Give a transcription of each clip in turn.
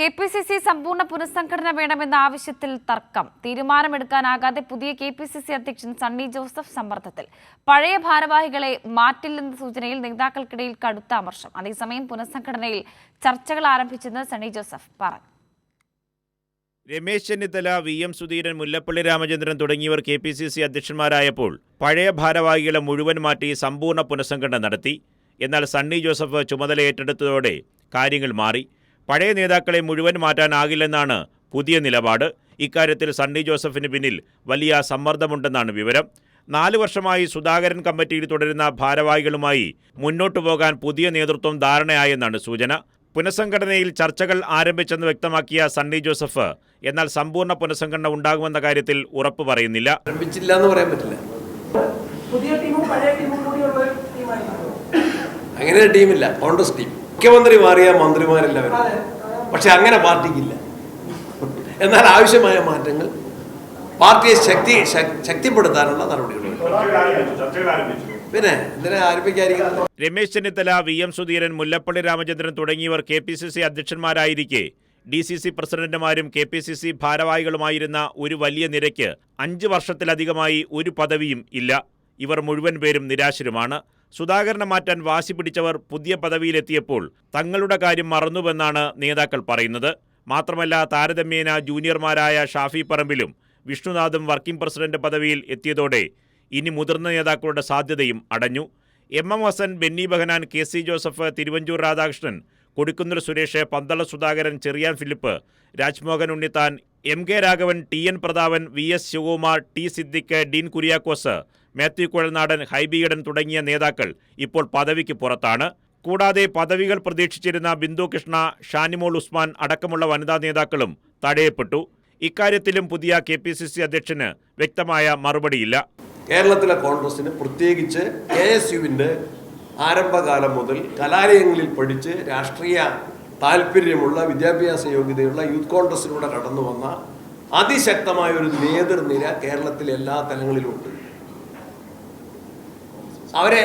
KPCC സമ്പൂർണ്ണ പുനഃസംഘടന വേണമെന്ന ആവശ്യത്തിൽ തർക്കം. തീരുമാനമെടുക്കാനാകാതെ പുതിയ കെ.പി.സി.സി അധ്യക്ഷൻ സണ്ണി ജോസഫ് സമ്മർദ്ദത്തിൽ. പഴയ ഭാരവാഹികളെ മാറ്റില്ലെന്ന സൂചനയിൽ നേതാക്കൾക്കിടയിൽ കടുത്ത അമർഷം. അതേസമയം പുനഃസംഘടനയിൽ ചർച്ചകൾ ആരംഭിച്ചെന്ന് സണ്ണി ജോസഫ് പറഞ്ഞു. രമേശ് ചെന്നിത്തല, വി.എം. സുധീരൻ, മുല്ലപ്പള്ളി രാമചന്ദ്രൻ തുടങ്ങിയവർ കെ.പി.സി.സി അധ്യക്ഷന്മാരായപ്പോൾ പഴയ ഭാരവാഹികളെ മുഴുവൻ മാറ്റി സമ്പൂർണ്ണ പുനഃസംഘടന നടത്തി. എന്നാൽ സണ്ണി ജോസഫ് ചുമതല ഏറ്റെടുത്തതോടെ കാര്യങ്ങൾ മാറി. പഴയ നേതാക്കളെ മുഴുവൻ മാറ്റാനാകില്ലെന്നാണ് പുതിയ നിലപാട്. ഇക്കാര്യത്തിൽ സണ്ണി ജോസഫിന് പിന്നിൽ വലിയ സമ്മർദ്ദമുണ്ടെന്നാണ് വിവരം. 4 വർഷമായി സുധാകരൻ കമ്മിറ്റിയിൽ തുടരുന്ന ഭാരവാഹികളുമായി മുന്നോട്ടു പോകാൻ പുതിയ നേതൃത്വം ധാരണയായെന്നാണ് സൂചന. പുനഃസംഘടനയിൽ ചർച്ചകൾ ആരംഭിച്ചെന്ന് വ്യക്തമാക്കിയ സണ്ണി ജോസഫ് എന്നാൽ സമ്പൂർണ്ണ പുനഃസംഘടന ഉണ്ടാകുമെന്ന കാര്യത്തിൽ ഉറപ്പ് പറയുന്നില്ല. അങ്ങനെ ടീമില്ല, കോൺഗ്രസ് ടീം. മുഖ്യമന്ത്രി മാറിയ മന്ത്രിമാരെല്ലാവരും, പക്ഷെ അങ്ങനെ പാർട്ടിക്കില്ല. എന്നാൽ ആവശ്യമായ മാറ്റങ്ങൾ പാർട്ടിയെ ശക്തിപ്പെടുത്താനുള്ള നടപടികൾ പിന്നെ എന്തിനാ ആരംഭിക്കാതിരിക്കുന്നത്. രമേശ് ചെന്നിത്തല, വി.എം. സുധീരൻ, മുല്ലപ്പള്ളി രാമചന്ദ്രൻ തുടങ്ങിയവർ കെ.പി.സി.സി അധ്യക്ഷന്മാരായിരിക്കെ ഡി.സി.സി പ്രസിഡന്റുമാരും കെ.പി.സി.സി ഭാരവാഹികളുമായിരുന്ന ഒരു വലിയ നിരയ്ക്ക് 5 വർഷത്തിലധികമായി ഒരു പദവിയും ഇല്ല. ഇവർ മുഴുവൻ പേരും നിരാശരുമാണ്. സുധാകരനെ മാറ്റാൻ വാശി പിടിച്ചവർ പുതിയ പദവിയിലെത്തിയപ്പോൾ തങ്ങളുടെ കാര്യം മറന്നുവെന്നാണ് നേതാക്കൾ പറയുന്നത്. മാത്രമല്ല, താരതമ്യേന ജൂനിയർമാരായ ഷാഫി പറമ്പിലും വിഷ്ണുനാഥും വർക്കിംഗ് പ്രസിഡന്റ് പദവിയിൽ എത്തിയതോടെ ഇനി മുതിർന്ന നേതാക്കളുടെ സാധ്യതയും അടഞ്ഞു. M. Hassan, Benny Behanan, K C. Joseph, Thiruvanchoor Radhakrishnan, Kodikunnil Suresh, Pandalam Sudhakaran, Cherian Philip, Rajmohan Unnithan, M K. Raghavan, T N. Prathapan, V S. Sivakumar, T. Siddique, Dean Kuriakose, Mathew Kuzhalnadan, Hibi Eden തുടങ്ങിയ നേതാക്കൾ ഇപ്പോൾ പദവിക്ക് പുറത്താണ്. കൂടാതെ പദവികൾ പ്രതീക്ഷിച്ചിരുന്ന ബിന്ദു കൃഷ്ണ, ഷാനിമോൾ ഉസ്മാൻ അടക്കമുള്ള വനിതാ നേതാക്കളും തടയപ്പെട്ടു. ഇക്കാര്യത്തിലും പുതിയ കെ.പി.സി.സി അധ്യക്ഷന് വ്യക്തമായ മറുപടിയില്ല. കേരളത്തിലെ കോൺഗ്രസിന്, പ്രത്യേകിച്ച് KSUവിൻ്റെ ആരംഭകാലം മുതൽ കലാലയങ്ങളിൽ പഠിച്ച് രാഷ്ട്രീയ താല്പര്യമുള്ള, വിദ്യാഭ്യാസ യോഗ്യതയുള്ള യൂത്ത് കോൺഗ്രസിലൂടെ കടന്നു വന്ന അതിശക്തമായ ഒരു നേതൃനിര കേരളത്തിലെ എല്ലാ തലങ്ങളിലുമുണ്ട്. അവരെ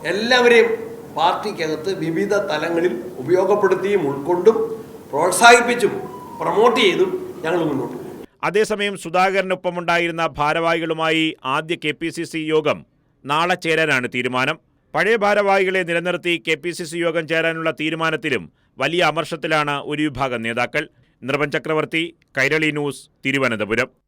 എല്ലാവരെയും പാർട്ടിക്കകത്ത് വിവിധ തലങ്ങളിൽ ഉപയോഗപ്പെടുത്തിയും ഉൾക്കൊണ്ടും പ്രോത്സാഹിപ്പിച്ചും പ്രൊമോട്ട് ചെയ്തും ഞങ്ങൾ മുന്നോട്ട് പോകും. അതേസമയം സുധാകരനൊപ്പമുണ്ടായിരുന്ന ഭാരവാഹികളുമായി ആദ്യ കെ.പി.സി.സി യോഗം നാളെ ചേരാനാണ് തീരുമാനം. പഴയ ഭാരവാഹികളെ നിലനിർത്തി കെ.പി.സി.സി യോഗം ചേരാനുള്ള തീരുമാനത്തിലും വലിയ അമർഷത്തിലാണ് ഒരു വിഭാഗം നേതാക്കൾ. നിർഭൻ ചക്രവർത്തി, കൈരളി ന്യൂസ്, തിരുവനന്തപുരം.